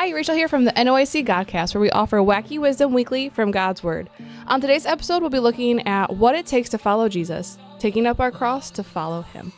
Hi, Rachel here from the NOIC Godcast, where we offer wacky wisdom weekly from God's Word. On today's episode, we'll be looking at what it takes to follow Jesus, taking up our cross to follow Him.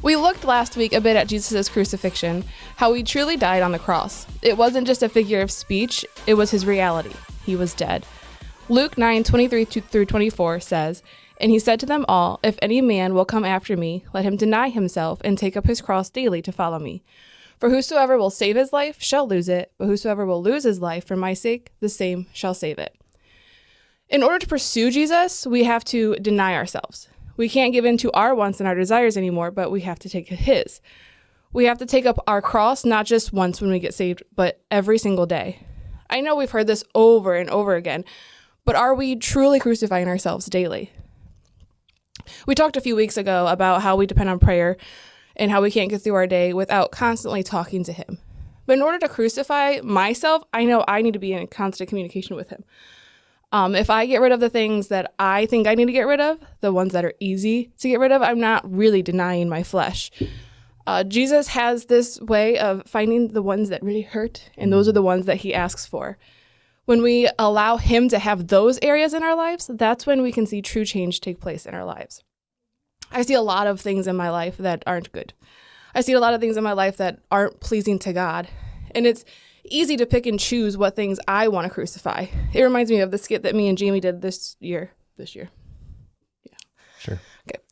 We looked last week a bit at Jesus' crucifixion, how he truly died on the cross. It wasn't just a figure of speech, it was his reality. He was dead. Luke 9:23-24 says, "And he said to them all, if any man will come after me, let him deny himself and take up his cross daily to follow me. For whosoever will save his life shall lose it, but whosoever will lose his life for my sake, the same shall save it." In order to pursue Jesus, we have to deny ourselves. We can't give in to our wants and our desires anymore, but we have to take his. We have to take up our cross, not just once when we get saved, but every single day. I know we've heard this over and over again, but are we truly crucifying ourselves daily? We talked a few weeks ago about how we depend on prayer and how we can't get through our day without constantly talking to Him. But in order to crucify myself, I know I need to be in constant communication with Him. If I get rid of the things that I think I need to get rid of, the ones that are easy to get rid of, I'm not really denying my flesh. Jesus has this way of finding the ones that really hurt, and those are the ones that He asks for. When we allow Him to have those areas in our lives, that's when we can see true change take place in our lives. I see a lot of things in my life that aren't good. I see a lot of things in my life that aren't pleasing to God, and it's easy to pick and choose what things I want to crucify. It reminds me of the skit that me and Jamie did this year. Yeah. Sure. Okay.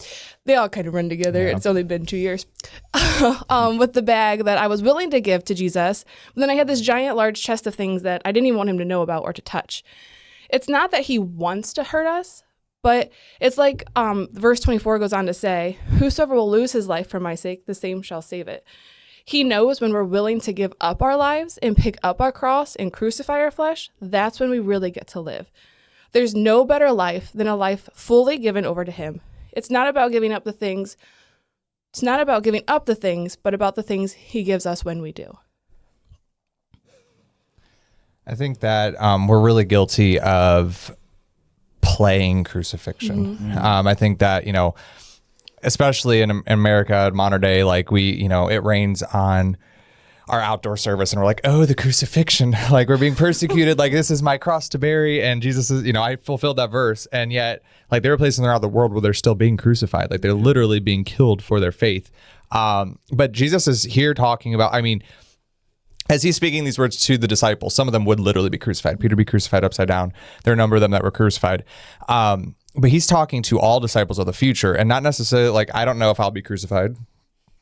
They all kind of run together. Yeah. It's only been 2 years. With the bag that I was willing to give to Jesus, but then I had this giant, large chest of things that I didn't even want Him to know about or to touch. It's not that He wants to hurt us, but it's like verse 24 goes on to say, "Whosoever will lose his life for my sake, the same shall save it." He knows when we're willing to give up our lives and pick up our cross and crucify our flesh, that's when we really get to live. There's no better life than a life fully given over to Him. It's not about giving up the things. It's not about giving up the things, but about the things He gives us when we do. I think that we're really guilty of playing crucifixion. Mm-hmm. I think that, especially in America, modern day, like it rains on our outdoor service and we're like, oh, the crucifixion, like we're being persecuted. Like this is my cross to bear. And Jesus is, I fulfilled that verse. And yet like there are places around the world where they're still being crucified. Like they're literally being killed for their faith. But Jesus is here talking about, as He's speaking these words to the disciples, some of them would literally be crucified. Peter be crucified upside down. There are a number of them that were crucified. But He's talking to all disciples of the future and not necessarily like, I don't know if I'll be crucified.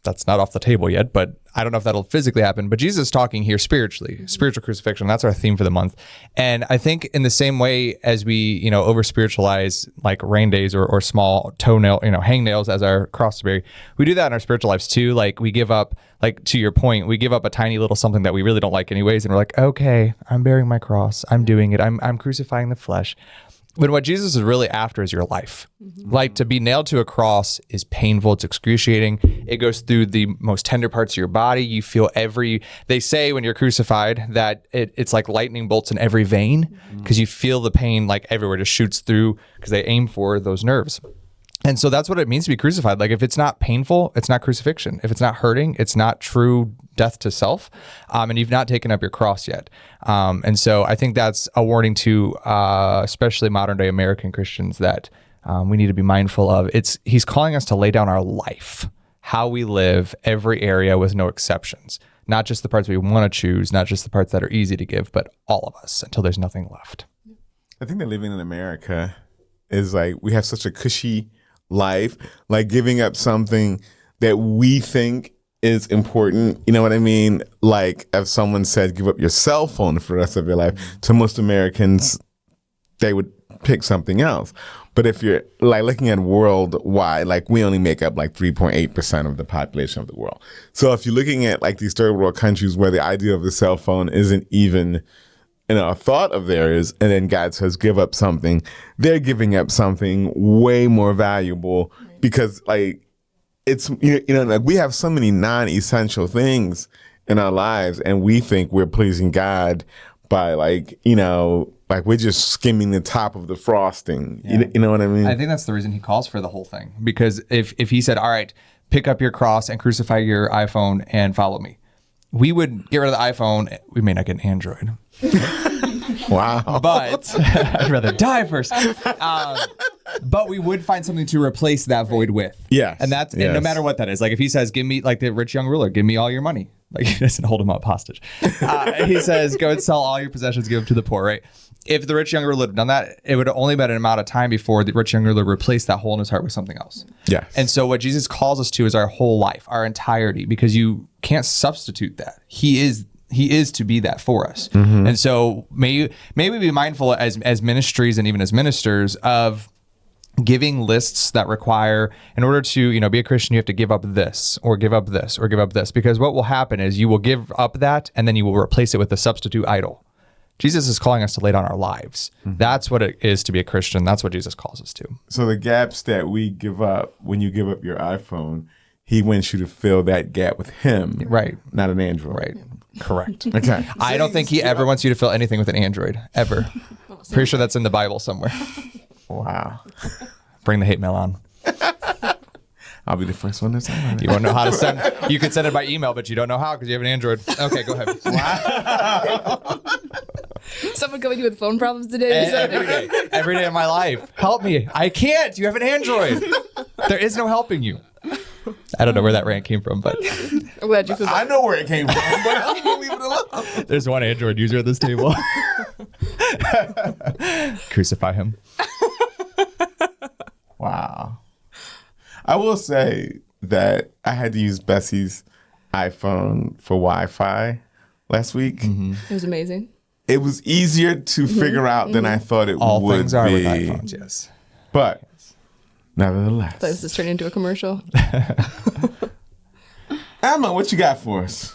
That's not off the table yet, but I don't know if that'll physically happen. But Jesus is talking here spiritually, spiritual crucifixion. That's our theme for the month. And I think in the same way as we, over spiritualize like rain days or small toenail, hangnails as our cross to bear, we do that in our spiritual lives too. Like we give up, like to your point, we give up a tiny little something that we really don't like anyways. And we're like, okay, I'm bearing my cross. I'm doing it. I'm crucifying the flesh. But what Jesus is really after is your life. Mm-hmm. Like to be nailed to a cross is painful. It's excruciating. It goes through the most tender parts of your body. You feel they say when you're crucified that it's like lightning bolts in every vein because you feel the pain like everywhere, just shoots through because they aim for those nerves. And so that's what it means to be crucified. Like if it's not painful, it's not crucifixion. If it's not hurting, it's not true death to self. And you've not taken up your cross yet. And so I think that's a warning to especially modern day American Christians that we need to be mindful of. He's calling us to lay down our life, how we live, every area with no exceptions. Not just the parts we want to choose, not just the parts that are easy to give, but all of us until there's nothing left. I think that living in America is like we have such a cushy life, like giving up something that we think is important. You know what I mean? Like if someone said, give up your cell phone for the rest of your life, to most Americans, they would pick something else. But if you're like looking at worldwide, like we only make up like 3.8% of the population of the world. So if you're looking at like these third world countries where the idea of the cell phone isn't even a thought of theirs, and then God says, give up something, they're giving up something way more valuable because like it's, like we have so many non-essential things in our lives, and we think we're pleasing God by like we're just skimming the top of the frosting. Yeah. You know what I mean? I think that's the reason he calls for the whole thing. Because if he said, all right, pick up your cross and crucify your iPhone and follow me, we would get rid of the iPhone. We may not get an Android. Wow. But I'd rather die first. But we would find something to replace that void with. Yes. And and no matter what that is. Like if he says, give me, like the rich young ruler, give me all your money. Like he doesn't hold him up hostage. He says, go and sell all your possessions, give them to the poor, right? If the rich young ruler had done that, it would have only been an amount of time before the rich young ruler replaced that hole in his heart with something else. Yes. And so what Jesus calls us to is our whole life, our entirety, because you can't substitute that. He is to be that for us. Mm-hmm. And so may we be mindful as ministries and even as ministers of giving lists that require, in order to be a Christian, you have to give up this or give up this or give up this, because what will happen is you will give up that and then you will replace it with a substitute idol. Jesus is calling us to lay down our lives. Mm-hmm. That's what it is to be a Christian. That's what Jesus calls us to. So the gaps that we give up when you give up your iPhone, he wants you to fill that gap with him, right? Not an Android, right? Correct. Okay. I don't think he ever wants you to fill anything with an Android ever. Pretty sure that's in the Bible somewhere. Wow. Bring the hate mail on. I'll be the first one to send it. You won't know how to send. You can send it by email, but you don't know how because you have an Android. Okay, go ahead. Wow. Someone coming to you with phone problems today? Every day of my life. Help me. I can't. You have an Android. There is no helping you. I don't know where that rant came from, but I'm glad you feel I know where it came from, but I'm gonna leave it alone. There's one Android user at this table. Crucify him. Wow. I will say that I had to use Bessie's iPhone for Wi-Fi last week. Mm-hmm. It was amazing. It was easier to figure out than I thought it All would things are be. with iPhones, yes. But nevertheless. I thought this turned into a commercial. Emma, what you got for us?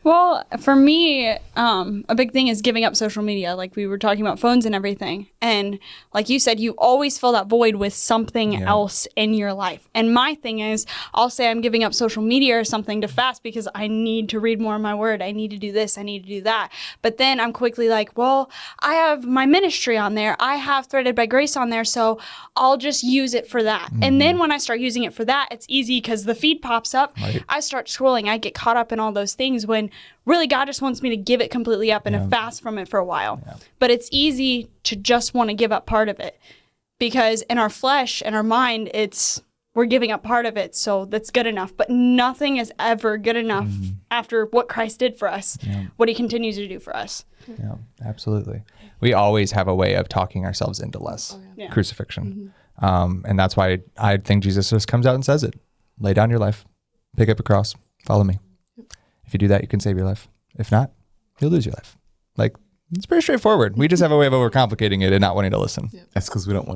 Well, for me, a big thing is giving up social media. Like we were talking about phones and everything. And like you said, you always fill that void with something else in your life. And my thing is, I'll say I'm giving up social media or something to fast because I need to read more of my word. I need to do this. I need to do that. But then I'm quickly like, well, I have my ministry on there. I have Threaded by Grace on there. So I'll just use it for that. Mm-hmm. And then when I start using it for that, it's easy because the feed pops up. Right. I start scrolling. I get caught up in all those things when really God just wants me to give it completely up and to fast from it for a while. Yeah. But it's easy to just want to give up part of it because in our flesh and our mind, we're giving up part of it. So that's good enough. But nothing is ever good enough after what Christ did for us, what he continues to do for us. Yeah, absolutely. We always have a way of talking ourselves into less crucifixion. Mm-hmm. And that's why I think Jesus just comes out and says it. Lay down your life, pick up a cross, follow me. If you do that, you can save your life. If not, you'll lose your life. Like, it's pretty straightforward. We just have a way of overcomplicating it and not wanting to listen. Yeah. That's because we don't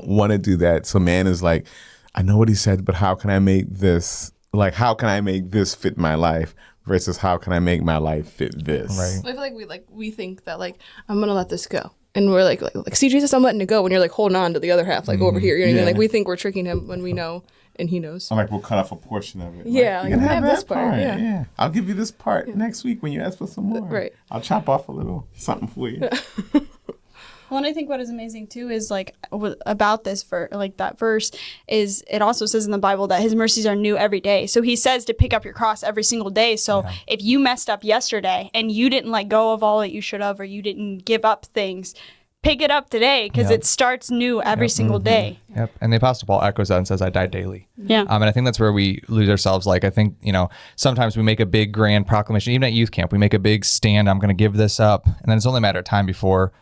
want to do that. So man is like, I know what he said, but how can I make this fit my life versus how can I make my life fit this? Right. I feel like we think that I'm gonna let this go. And we're like, see, Jesus, I'm letting it go. When you're like holding on to the other half, over here. You know what I mean? Like we think we're tricking him when we know and he knows. I'm like, we'll cut off a portion of it. Yeah, you can have this part. Yeah. I'll give you this part next week when you ask for some more. Right. I'll chop off a little something for you. Well, and I think what is amazing too is about this that verse is it also says in the Bible that his mercies are new every day. So he says to pick up your cross every single day. So if you messed up yesterday and you didn't let go of all that you should have, or you didn't give up things, pick it up today because it starts new every single day. Yep. And the Apostle Paul echoes that and says, I die daily. Yeah. And I think that's where we lose ourselves. Like, I think, sometimes we make a big grand proclamation, even at youth camp, we make a big stand. I'm going to give this up. And then it's only a matter of time before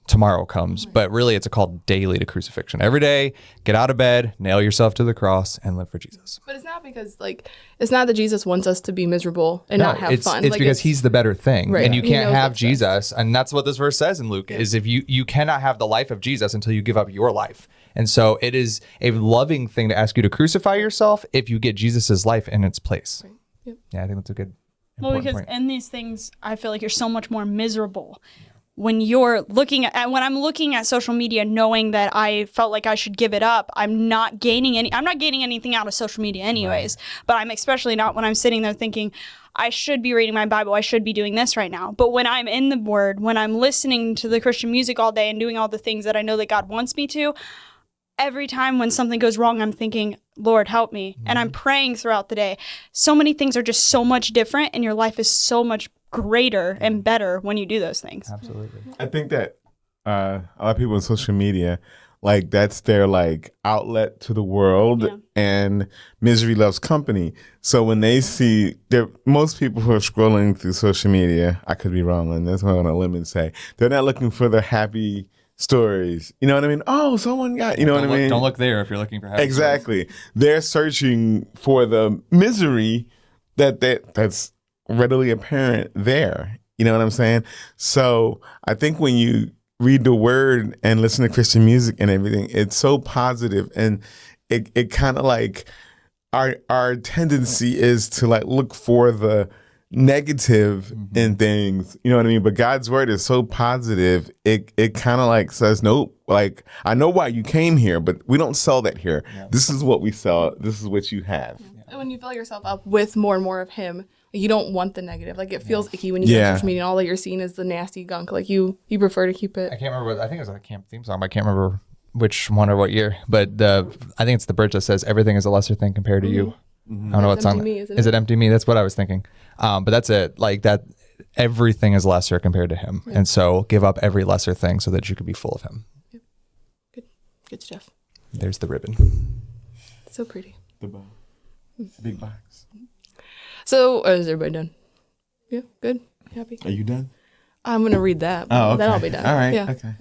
tomorrow comes. But really, it's a call daily to crucifixion. Every day, get out of bed, nail yourself to the cross, and live for Jesus. But it's not because, it's not that Jesus wants us to be miserable and not have fun. It's because he's the better thing. Right. And you can't have Jesus. Best. And that's what this verse says in Luke, is if you cannot have the life of Jesus until you give up your life. And so it is a loving thing to ask you to crucify yourself if you get Jesus's life in its place. Right. Yep. Yeah, I think that's a good point. Well, because in these things, I feel like you're so much more miserable when you're looking at, when I'm looking at social media, knowing that I felt like I should give it up, I'm not gaining anything out of social media anyways, but I'm especially not when I'm sitting there thinking, I should be reading my Bible, I should be doing this right now. But when I'm in the Word, when I'm listening to the Christian music all day and doing all the things that I know that God wants me to, every time when something goes wrong, I'm thinking, Lord, help me. And I'm praying throughout the day. So many things are just so much different, and your life is so much greater and better when you do those things. Absolutely. I think that a lot of people on social media, like that's their like outlet to the world, and misery loves company. So when they see most people who are scrolling through social media, I could be wrong on this, I'm on a limb and say they're not looking for the happy stories. You know what I mean? Oh, someone got, you know what I mean? Don't look there if you're looking for happy Exactly. They're searching for the misery that's readily apparent there. You know what I'm saying? So I think when you read the Word and listen to Christian music and everything, it's so positive, and it kind of like our tendency is to like look for the negative in things, you know what I mean? But God's Word is so positive, it kind of like says, nope, like I know why you came here, but we don't sell that here. This is what we sell. This is what you have. And when you fill yourself up with more and more of him, you don't want the negative. Like it feels icky when you get on social media and all that you're seeing is the nasty gunk. Like you prefer to keep it. I can't remember. I think it was a camp theme song, but I can't remember which one or what year. But I think it's the bridge that says everything is a lesser thing compared to you. I don't know what song. Empty Me, isn't is it? it Empty Me? That's what I was thinking. But that's it. Like that, everything is lesser compared to him. And so give up every lesser thing so that you can be full of him. Good stuff. There's the ribbon. So pretty. The box. Big box. So is everybody done? Yeah, good. Happy? Are you done? I'm going to read that. Oh, okay. Then I'll be done. All right. Yeah. Okay.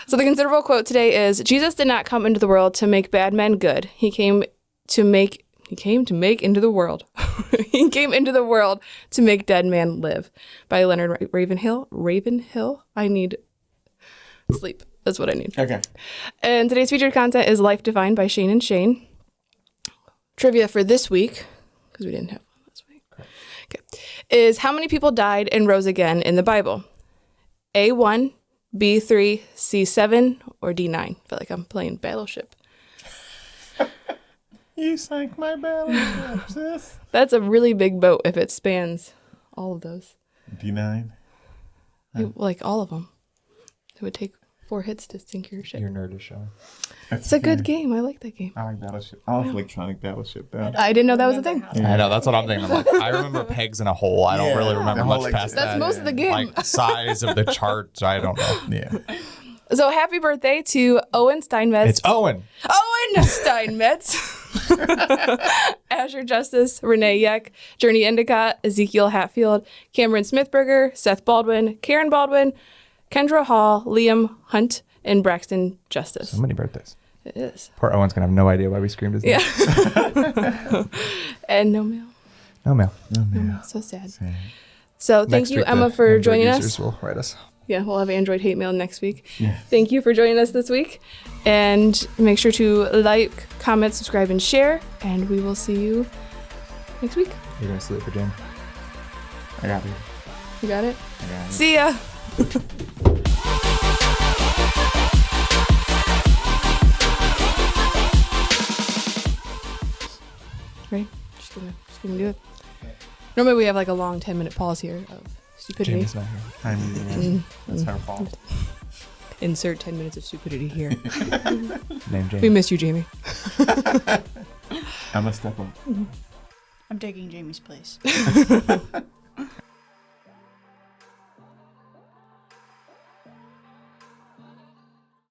So the considerable quote today is, Jesus did not come into the world to make bad men good. He came into the world. He came into the world to make dead men live. By Leonard Ravenhill. Ravenhill? I need sleep. That's what I need. Okay. And today's featured content is Life Defined by Shane and Shane. Trivia for this week, because we didn't have one last week, is how many people died and rose again in the Bible? A1, B3, C7, or D9? I feel like I'm playing Battleship. You sank my battleship, sis. That's a really big boat if it spans all of those. D9. Like all of them. It would take 4 hits to sink your ship. Your nerd is showing. It's a good game. I like that game. I like Battleship. I like electronic Battleship, though. I didn't know that was a thing. I know, that's what I'm thinking. I'm like, I remember pegs in a hole. I don't really remember the whole, much like, past That's that. most of the game. Like size of the chart, I don't know. Yeah. So happy birthday to Owen Steinmetz. It's Owen. Owen Steinmetz. Asher Justice, Renee Yeck, Journey Endicott, Ezekiel Hatfield, Cameron Smithberger, Seth Baldwin, Karen Baldwin, Kendra Hall, Liam Hunt, and Braxton Justice. So many birthdays. It is. Poor Owen's going to have no idea why we screamed his name. Yeah. And no mail. No mail. So sad. So thank Next you, week, Emma, the for Android joining users us. will write us. Yeah, we'll have Android hate mail next week. Yeah. Thank you for joining us this week. And make sure to like, comment, subscribe, and share. And we will see you next week. You're going to sleep for Jane. I got you. You got it? I got it. See ya. Right? Just gonna do it. Normally we have like a long 10-minute pause here of stupidity. Jamie's not here. I mean, that's her fault. Insert 10 minutes of stupidity here. Name Jamie. We miss you, Jamie. I'm a step up. I'm taking Jamie's place.